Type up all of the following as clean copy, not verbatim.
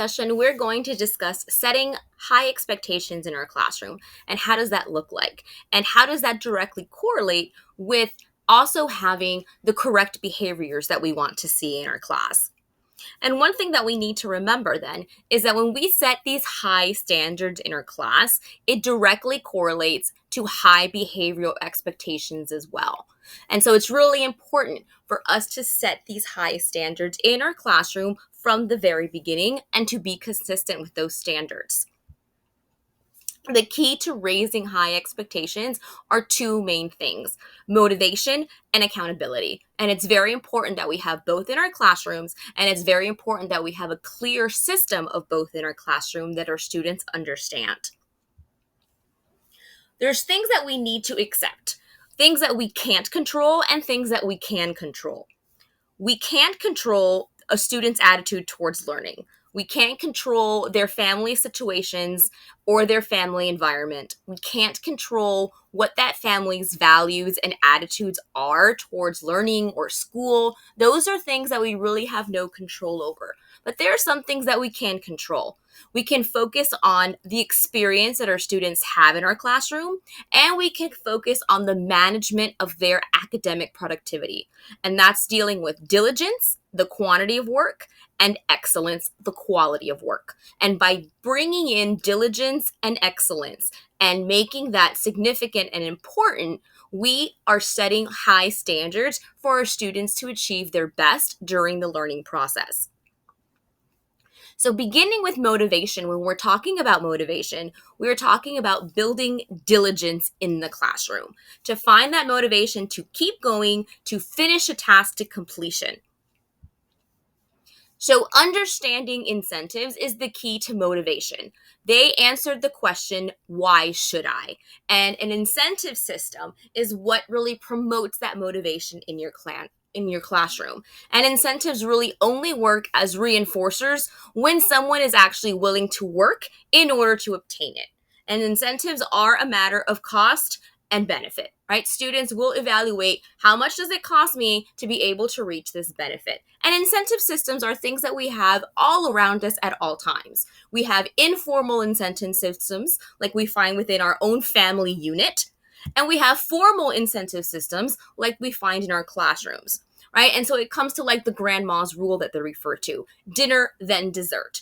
session, we're going to discuss setting high expectations in our classroom and how does that look like? And how does that directly correlate with also having the correct behaviors that we want to see in our class? And one thing that we need to remember then is that when we set these high standards in our class, it directly correlates to high behavioral expectations as well. And so it's really important for us to set these high standards in our classroom from the very beginning and to be consistent with those standards. The key to raising high expectations are two main things: motivation and accountability. And it's very important that we have both in our classrooms, and it's very important that we have a clear system of both in our classroom that our students understand. There's things that we need to accept, things that we can't control, and things that we can control. We can't control a student's attitude towards learning. We can't control their family situations or their family environment. We can't control what that family's values and attitudes are towards learning or school. Those are things that we really have no control over. But there are some things that we can control. We can focus on the experience that our students have in our classroom, and we can focus on the management of their academic productivity. And that's dealing with diligence, the quantity of work, and excellence, the quality of work. And by bringing in diligence and excellence and making that significant and important, we are setting high standards for our students to achieve their best during the learning process. So beginning with motivation, when we're talking about motivation, we're talking about building diligence in the classroom to find that motivation to keep going, to finish a task to completion. So understanding incentives is the key to motivation. They answered the question, why should I? And an incentive system is what really promotes that motivation in your classroom. And incentives really only work as reinforcers when someone is actually willing to work in order to obtain it. And incentives are a matter of cost and benefit, right? Students will evaluate how much does it cost me to be able to reach this benefit. And incentive systems are things that we have all around us at all times. We have informal incentive systems like we find within our own family unit, and we have formal incentive systems like we find in our classrooms, right? And so it comes to like the grandma's rule that they refer to: dinner, then dessert.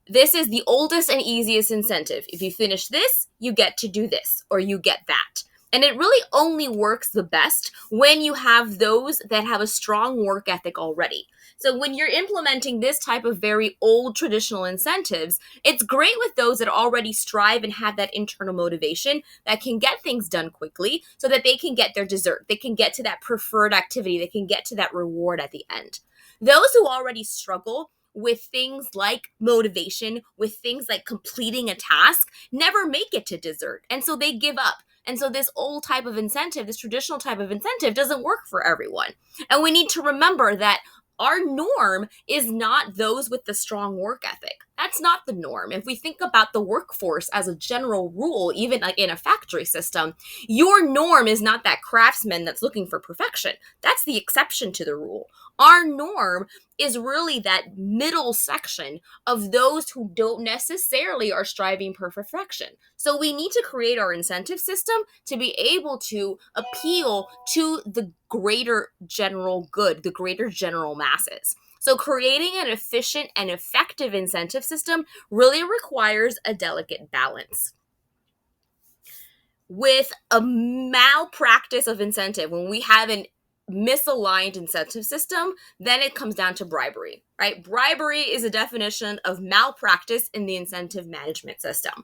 This is the oldest and easiest incentive. If you finish this, you get to do this, or you get that. And it really only works the best when you have those that have a strong work ethic already. So when you're implementing this type of very old traditional incentives, it's great with those that already strive and have that internal motivation that can get things done quickly so that they can get their dessert. They can get to that preferred activity. They can get to that reward at the end. Those who already struggle with things like motivation, with things like completing a task, never make it to dessert. And so they give up. And so this old type of incentive, this traditional type of incentive, doesn't work for everyone. And we need to remember that our norm is not those with the strong work ethic. That's not the norm. If we think about the workforce as a general rule, even like in a factory system, your norm is not that craftsman that's looking for perfection. That's the exception to the rule. Our norm is really that middle section of those who don't necessarily are striving for perfection. So we need to create our incentive system to be able to appeal to the greater general good, the greater general masses. So creating an efficient and effective incentive system really requires a delicate balance. With a malpractice of incentive, when we have an misaligned incentive system, then it comes down to bribery, right? Bribery is a definition of malpractice in the incentive management system.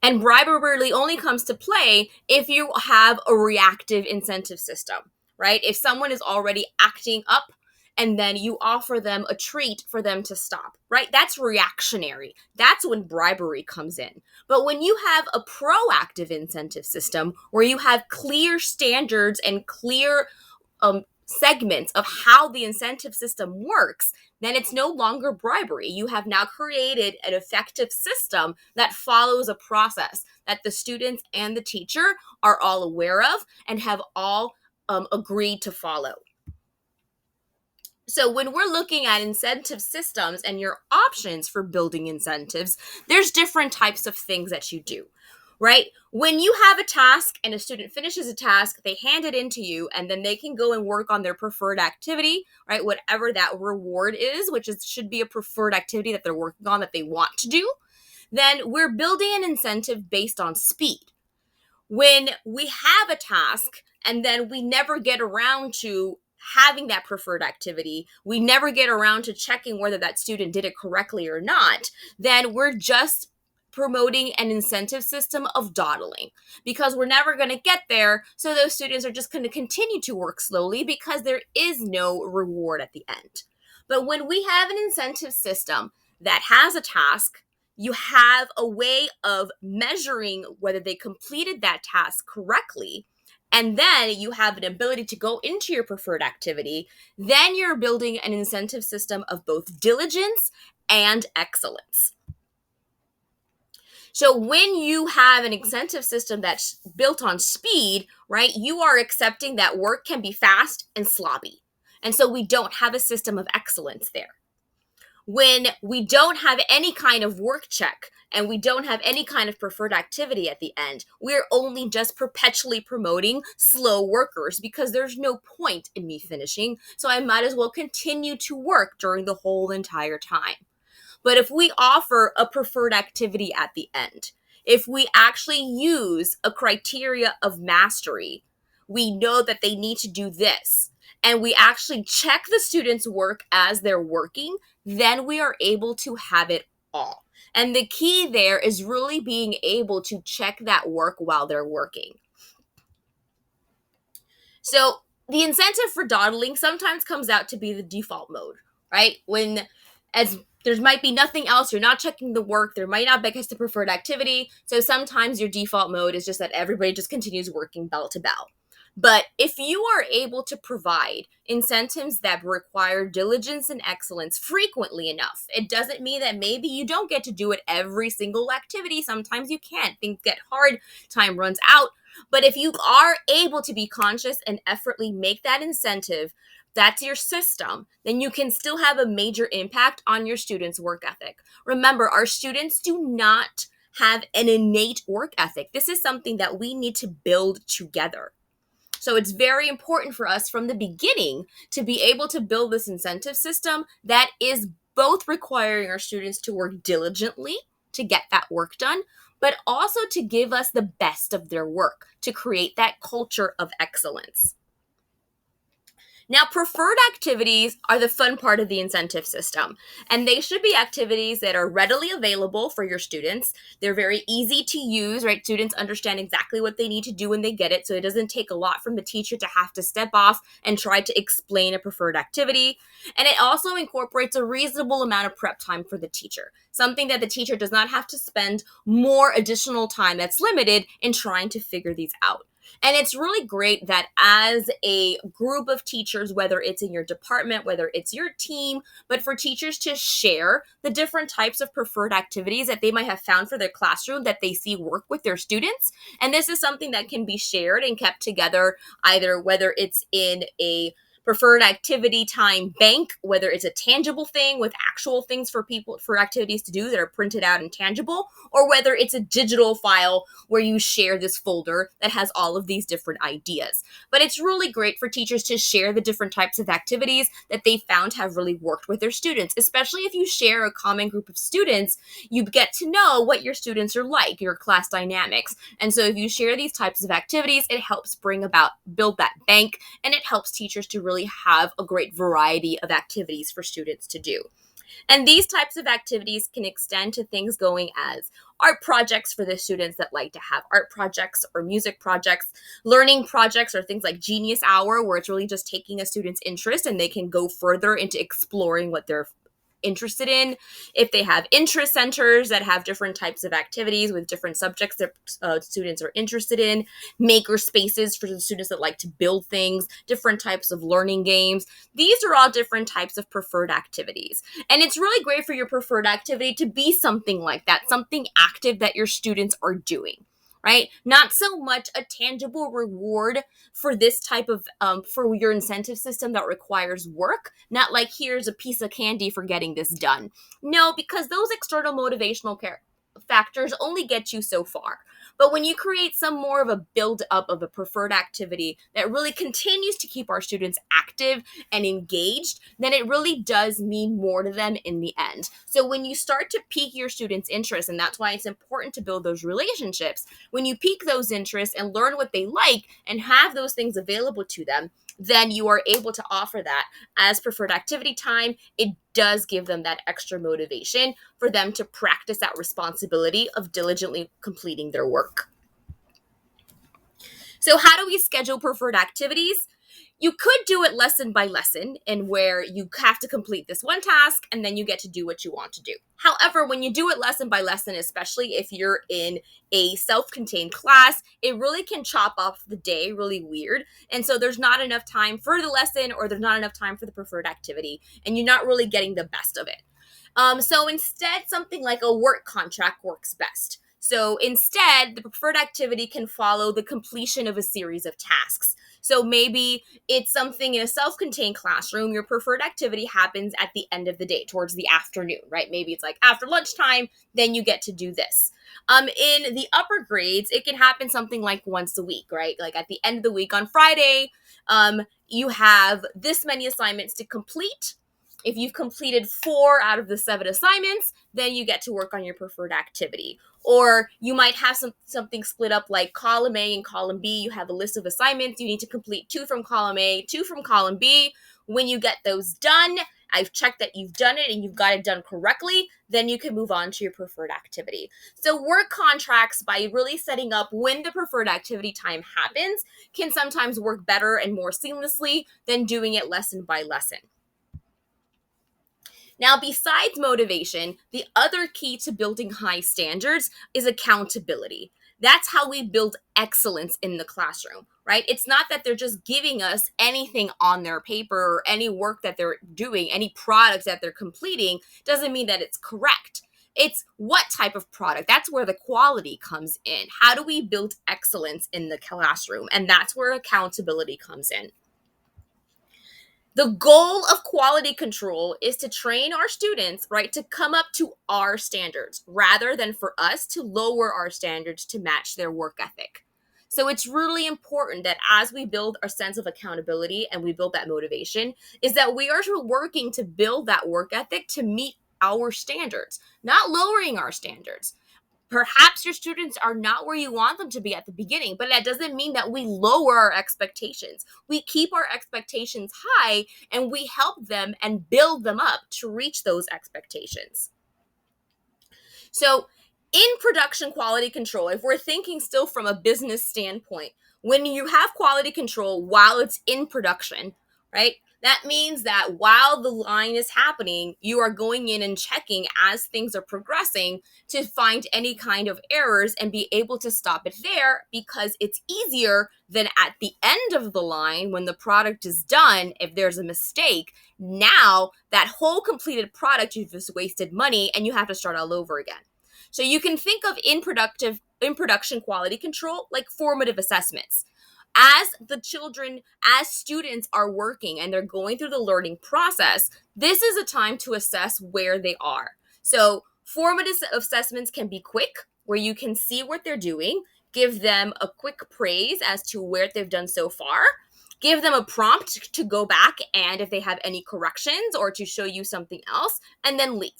And bribery really only comes to play if you have a reactive incentive system, right? If someone is already acting up and then you offer them a treat for them to stop, right? That's reactionary. That's when bribery comes in. But when you have a proactive incentive system where you have clear standards and clear segments of how the incentive system works, then it's no longer bribery. You have now created an effective system that follows a process that the students and the teacher are all aware of and have all agreed to follow. So when we're looking at incentive systems and your options for building incentives, there's different types of things that you do, right? When you have a task and a student finishes a task, they hand it in to you, and then they can go and work on their preferred activity, right? Whatever that reward is, which should be a preferred activity that they're working on that they want to do. Then we're building an incentive based on speed. When we have a task and then we never get around to having that preferred activity, we never get around to checking whether that student did it correctly or not, then we're just promoting an incentive system of dawdling, because we're never going to get there. So those students are just going to continue to work slowly because there is no reward at the end. But when we have an incentive system that has a task, you have a way of measuring whether they completed that task correctly, and then you have an ability to go into your preferred activity, then you're building an incentive system of both diligence and excellence. So when you have an incentive system that's built on speed, right, you are accepting that work can be fast and sloppy. And so we don't have a system of excellence there. When we don't have any kind of work check and we don't have any kind of preferred activity at the end, we're only just perpetually promoting slow workers because there's no point in me finishing, so I might as well continue to work during the whole entire time. But if we offer a preferred activity at the end, if we actually use a criteria of mastery, we know that they need to do this, and we actually check the students' work as they're working, then we are able to have it all. And the key there is really being able to check that work while they're working. So the incentive for dawdling sometimes comes out to be the default mode, right? When as there might be nothing else, you're not checking the work, there might not be the preferred activity. So sometimes your default mode is just that everybody just continues working bell to bell. But if you are able to provide incentives that require diligence and excellence frequently enough, it doesn't mean that maybe you don't get to do it every single activity. Sometimes you can't. Things get hard, time runs out. But if you are able to be conscious and effortlessly make that incentive, that's your system, then you can still have a major impact on your students' work ethic. Remember, our students do not have an innate work ethic. This is something that we need to build together. So it's very important for us from the beginning to be able to build this incentive system that is both requiring our students to work diligently to get that work done, but also to give us the best of their work, to create that culture of excellence. Now, preferred activities are the fun part of the incentive system, and they should be activities that are readily available for your students. They're very easy to use, right? Students understand exactly what they need to do when they get it, so it doesn't take a lot from the teacher to have to step off and try to explain a preferred activity. And it also incorporates a reasonable amount of prep time for the teacher, something that the teacher does not have to spend more additional time that's limited in trying to figure these out. And it's really great that as a group of teachers, whether it's in your department, whether it's your team, but for teachers to share the different types of preferred activities that they might have found for their classroom that they see work with their students. And this is something that can be shared and kept together, either whether it's in a preferred activity time bank, whether it's a tangible thing with actual things for people, for activities to do that are printed out and tangible, or whether it's a digital file where you share this folder that has all of these different ideas. But it's really great for teachers to share the different types of activities that they found have really worked with their students, especially if you share a common group of students. You get to know what your students are like, your class dynamics. And so if you share these types of activities, it helps build that bank, and it helps teachers to really have a great variety of activities for students to do. And these types of activities can extend to things going as art projects for the students that like to have art projects or music projects, learning projects, or things like Genius Hour, where it's really just taking a student's interest and they can go further into exploring what they're interested in. If they have interest centers that have different types of activities with different subjects that students are interested in, maker spaces for the students that like to build things, different types of learning games. These are all different types of preferred activities. And it's really great for your preferred activity to be something like that, something active that your students are doing, right? Not so much a tangible reward for this type of, for your incentive system that requires work, not like here's a piece of candy for getting this done. No, because those external motivational factors only get you so far. But when you create some more of a build up of a preferred activity that really continues to keep our students active and engaged, then it really does mean more to them in the end. So when you start to pique your students' interest, and that's why it's important to build those relationships, when you pique those interests and learn what they like and have those things available to them, then you are able to offer that as preferred activity time. It does give them that extra motivation for them to practice that responsibility of diligently completing their work. So how do we schedule preferred activities? You could do it lesson by lesson, and where you have to complete this one task and then you get to do what you want to do. However, when you do it lesson by lesson, especially if you're in a self-contained class, it really can chop off the day really weird. And so there's not enough time for the lesson, or there's not enough time for the preferred activity, and you're not really getting the best of it. So instead, something like a work contract works best. So instead, the preferred activity can follow the completion of a series of tasks. So maybe it's something in a self-contained classroom. Your preferred activity happens at the end of the day, towards the afternoon, right? Maybe it's like after lunchtime, then you get to do this. In the upper grades, it can happen something like once a week, right? Like at the end of the week on Friday, you have this many assignments to complete. If you've completed 4 out of the 7 assignments, then you get to work on your preferred activity. Or you might have something split up like column A and column B. You have a list of assignments. You need to complete 2 from column A, 2 from column B. When you get those done, I've checked that you've done it and you've got it done correctly, then you can move on to your preferred activity. So work contracts, by really setting up when the preferred activity time happens, can sometimes work better and more seamlessly than doing it lesson by lesson. Now, besides motivation, the other key to building high standards is accountability. That's how we build excellence in the classroom, right? It's not that they're just giving us anything on their paper, or any work that they're doing, any products that they're completing, doesn't mean that it's correct. It's what type of product. That's where the quality comes in. How do we build excellence in the classroom? And that's where accountability comes in. The goal of quality control is to train our students, right, to come up to our standards rather than for us to lower our standards to match their work ethic. So it's really important that as we build our sense of accountability and we build that motivation, is that we are working to build that work ethic to meet our standards, not lowering our standards. Perhaps your students are not where you want them to be at the beginning, but that doesn't mean that we lower our expectations. We keep our expectations high and we help them and build them up to reach those expectations. So, in production quality control, if we're thinking still from a business standpoint, when you have quality control while it's in production, right? That means that while the line is happening, you are going in and checking as things are progressing to find any kind of errors and be able to stop it there, because it's easier than at the end of the line when the product is done. If there's a mistake, now that whole completed product, you've just wasted money and you have to start all over again. So you can think of in production quality control like formative assessments. As the children, as students are working and they're going through the learning process, this is a time to assess where they are. So formative assessments can be quick, where you can see what they're doing, give them a quick praise as to where they've done so far, give them a prompt to go back and if they have any corrections or to show you something else, and then leave.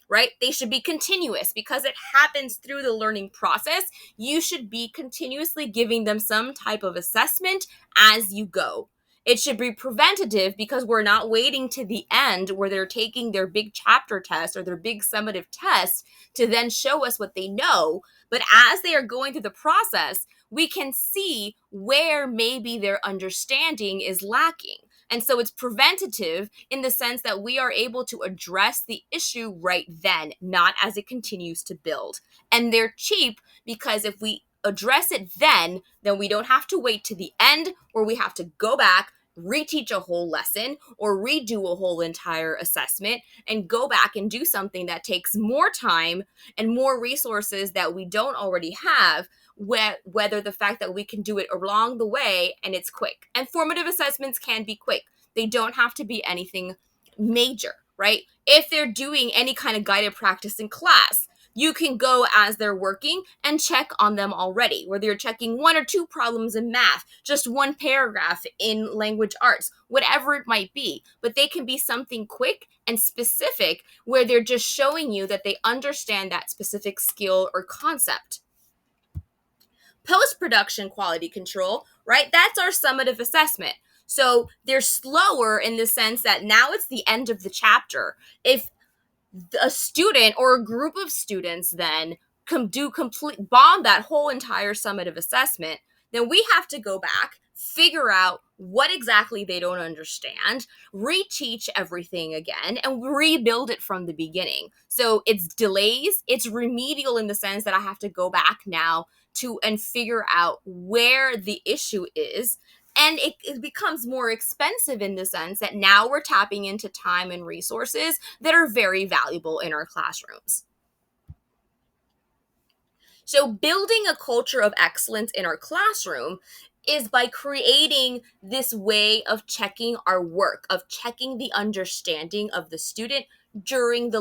Right? They should be continuous because it happens through the learning process. You should be continuously giving them some type of assessment as you go. It should be preventative because we're not waiting to the end where they're taking their big chapter test or their big summative test to then show us what they know. But as they are going through the process, we can see where maybe their understanding is lacking. And so it's preventative in the sense that we are able to address the issue right then, not as it continues to build. And they're cheap because if we address it then we don't have to wait to the end where we have to go back, reteach a whole lesson or redo a whole entire assessment and go back and do something that takes more time and more resources that we don't already have, whether the fact that we can do it along the way and it's quick. And formative assessments can be quick. They don't have to be anything major, right? If they're doing any kind of guided practice in class, you can go as they're working and check on them already, whether you're checking one or two problems in math, just one paragraph in language arts, whatever it might be. But they can be something quick and specific where they're just showing you that they understand that specific skill or concept. Post-production quality control, right? That's our summative assessment. So they're slower in the sense that now it's the end of the chapter. If a student or a group of students then bomb that whole entire summative assessment, then we have to go back, figure out what exactly they don't understand, reteach everything again, and rebuild it from the beginning. So it's delays, it's remedial in the sense that I have to go back now and figure out where the issue is. And it becomes more expensive in the sense that now we're tapping into time and resources that are very valuable in our classrooms. So building a culture of excellence in our classroom is by creating this way of checking our work, of checking the understanding of the student during the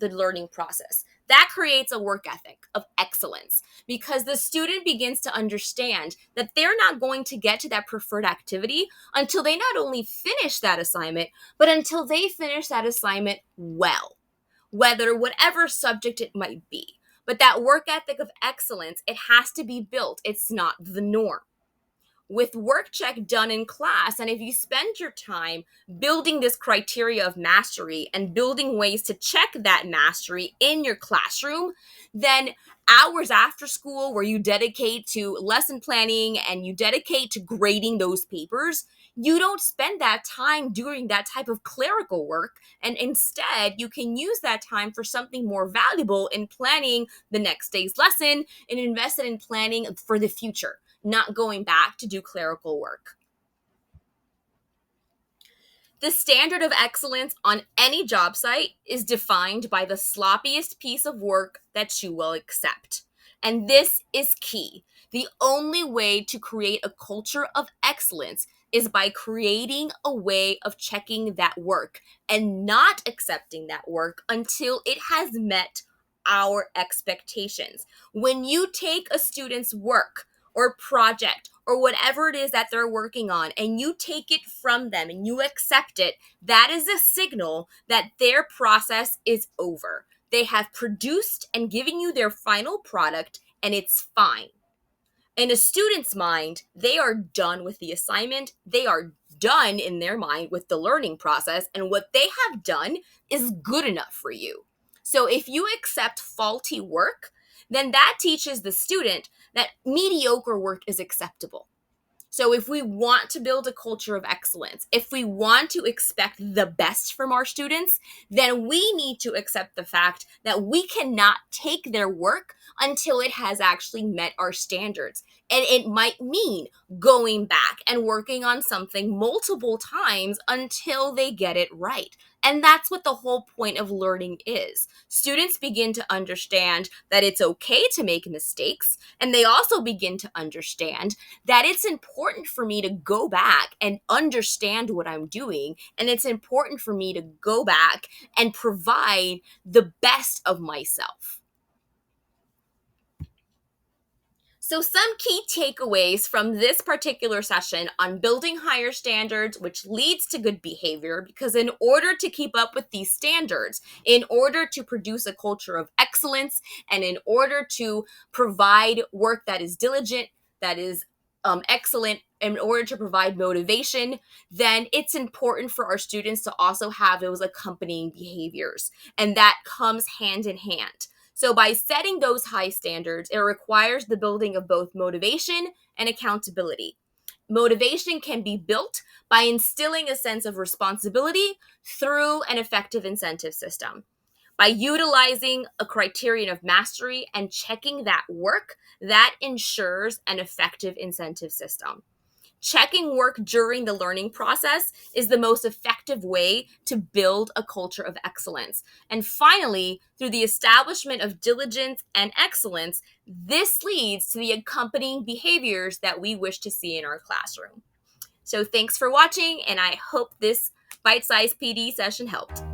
learning process. That creates a work ethic of excellence because the student begins to understand that they're not going to get to that preferred activity until they not only finish that assignment, but until they finish that assignment well, whatever subject it might be. But that work ethic of excellence, it has to be built. It's not the norm. With work check done in class, and if you spend your time building this criteria of mastery and building ways to check that mastery in your classroom, then hours after school where you dedicate to lesson planning and you dedicate to grading those papers, you don't spend that time doing that type of clerical work, and instead you can use that time for something more valuable in planning the next day's lesson and invest it in planning for the future, not going back to do clerical work. The standard of excellence on any job site is defined by the sloppiest piece of work that you will accept. And this is key. The only way to create a culture of excellence is by creating a way of checking that work and not accepting that work until it has met our expectations. When you take a student's work or project or whatever it is that they're working on and you take it from them and you accept it, that is a signal that their process is over. They have produced and given you their final product and it's fine. In a student's mind, they are done with the assignment. They are done in their mind with the learning process, and what they have done is good enough for you. So if you accept faulty work, then that teaches the student that mediocre work is acceptable. So if we want to build a culture of excellence, if we want to expect the best from our students, then we need to accept the fact that we cannot take their work until it has actually met our standards. And it might mean going back and working on something multiple times until they get it right. And that's what the whole point of learning is. Students begin to understand that it's okay to make mistakes, and they also begin to understand that it's important for me to go back and understand what I'm doing, and it's important for me to go back and provide the best of myself. So some key takeaways from this particular session on building higher standards, which leads to good behavior, because in order to keep up with these standards, in order to produce a culture of excellence, and in order to provide work that is diligent, that is excellent, in order to provide motivation, then it's important for our students to also have those accompanying behaviors. And that comes hand in hand. So by setting those high standards, it requires the building of both motivation and accountability. Motivation can be built by instilling a sense of responsibility through an effective incentive system. By utilizing a criterion of mastery and checking that work, that ensures an effective incentive system. Checking work during the learning process is the most effective way to build a culture of excellence. And finally, through the establishment of diligence and excellence, this leads to the accompanying behaviors that we wish to see in our classroom. So thanks for watching, and I hope this bite-sized PD session helped.